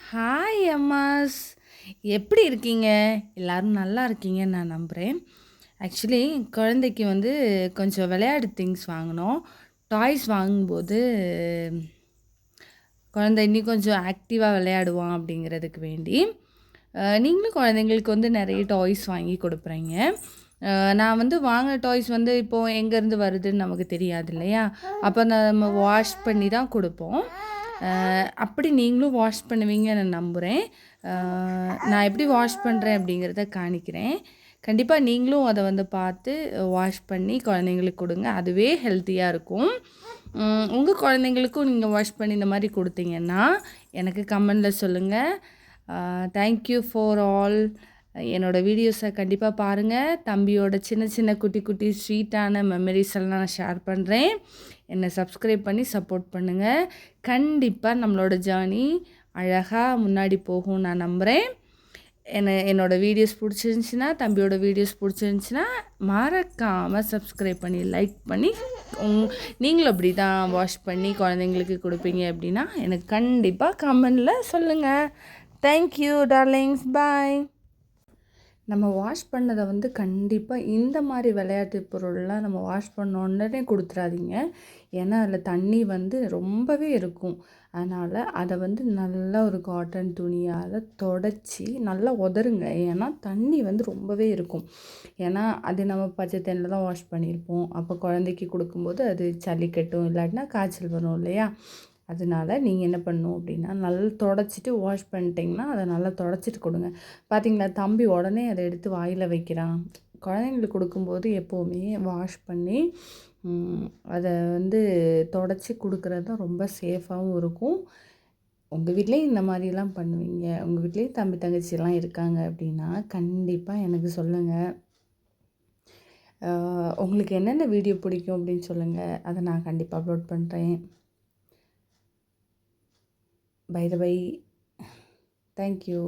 Hi அம்மாஸ். எப்படி இருக்கீங்க? எல்லாரும் நல்லா இருக்கீங்கன்னு நான் நம்புறேன். ஆக்சுவலி குழந்தைக்கு வந்து கொஞ்சம் விளையாட்டு திங்ஸ் வாங்குனோம். டாய்ஸ் வாங்கும்போது குழந்தை இன்னும் கொஞ்சம் ஆக்டிவா விளையாடுவான் அப்படிங்கிறதுக்கு வேண்டி, நீங்களும் குழந்தைங்களுக்கு வந்து நெறைய டாய்ஸ் வாங்கி குடுக்குறீங்க. நான் வந்து வாங்குன டாய்ஸ் வந்து இப்போ எங்கேருந்து வருதுன்னு நமக்கு தெரியாது இல்லையா? அப்ப நம்ம வாஷ் பண்ணி தான் குடுப்போம். அப்படி நீங்களும் வாஷ் பண்ணுவீங்கன்னு நான் நம்புறேன். அ நான் எப்படி வாஷ் பண்றேன் அப்படிங்கிறத காணிக்கிறேன். கண்டிப்பா நீங்களும் அத வந்து பார்த்து வாஷ் பண்ணி குழந்தைங்களுக்கு குடுங்க. அதுவே ஹெல்த்தியா இருக்கும். உங்க குழந்தைங்களுக்கும் நீங்க வாஷ் பண்ணி இந்த மாரி குடுத்தீங்கன்னா, எனக்கு கமெண்ட்ல சொல்லுங்க. Thank you for all. என்னோட வீடியோஸ கண்டிப்பா பாருங்க. தம்பியோட சின்ன சின்ன குட்டி குட்டி ஸ்வீட்டான மெமரீஸ் எல்லாம் நான் ஷேர் பண்றேன். என்ன சப்ஸ்கிரைப் பண்ணி சப்போர்ட் பண்ணுங்க. கண்டிப்பா நம்மளோட ஜர்னி அழகா முன்னாடி போகும்னு நான் நம்புறேன். என்னோட வீடியோஸ் புடிச்சிருந்துச்சுன்னா, தம்பியோட வீடியோஸ் புடிச்சிருந்துச்சுன்னா, மறக்காம சப்ஸ்கிரைப் பண்ணி, லைக் பண்ணி, நீங்களும் அப்படி தான் வாஷ் பண்ணி குழந்தைங்களுக்கு குடுப்பீங்க அப்படின்னா, எனக்கு கண்டிப்பா கமெண்ட்ல சொல்லுங்க. Thank you darlings. பாய். நம்ம வாஷ் பண்ணத வந்து கண்டிப்பா இந்த மாரி விளையாட்டு பொருள்லாம் நம்ம வாஷ் பண்ண உடனே குடுத்துறாதீங்க. ஏன்னா, அதில தண்ணி வந்து ரொம்பவே இருக்கும். அதனால அத வந்து நல்லா ஒரு காட்டன் துணியால தொடச்சு நல்லா உதறுங்க. ஏன்னா, தண்ணி வந்து ரொம்பவே இருக்கும். ஏன்னா, அது நம்ம பச்சை தண்ணில தான் வாஷ் பண்ணியிருப்போம். அப்போ குழந்தைக்கு குடுக்கும்போது அது சளி கட்டும், இல்லாட்டினா காய்ச்சல் வரும் இல்லையா? அதனால நீங்க என்ன பண்ணணும் அப்படின்னா, நல்லா தொடச்சிட்டு வாஷ் பண்ணிட்டீங்கன்னா, அத நல்லா தொடச்சிட்டு குடுங்க. பார்த்தீங்களா, தம்பி உடனே அத எடுத்து வாயில வைக்கிறான். குழந்தைங்களுக்கு குடுக்கும்போது எப்பவுமே வாஷ் பண்ணி, ம் அத வந்து தொடச்சு குடுக்குறது தான் ரொம்ப சேஃபாவும் இருக்கும். உங்க வீட்லயும் இந்த மாரிலாம் பண்ணுவீங்க, உங்க வீட்லயும் தம்பி, தங்கச்சிலாம் இருக்காங்க அப்படின்னா, கண்டிப்பா எனக்கு சொல்லுங்க. உங்களுக்கு என்னென்ன வீடியோ பிடிக்கும் அப்படின்னு சொல்லுங்க. அத நான் கண்டிப்பா அப்லோட் பண்றேன். By the by. Thank you.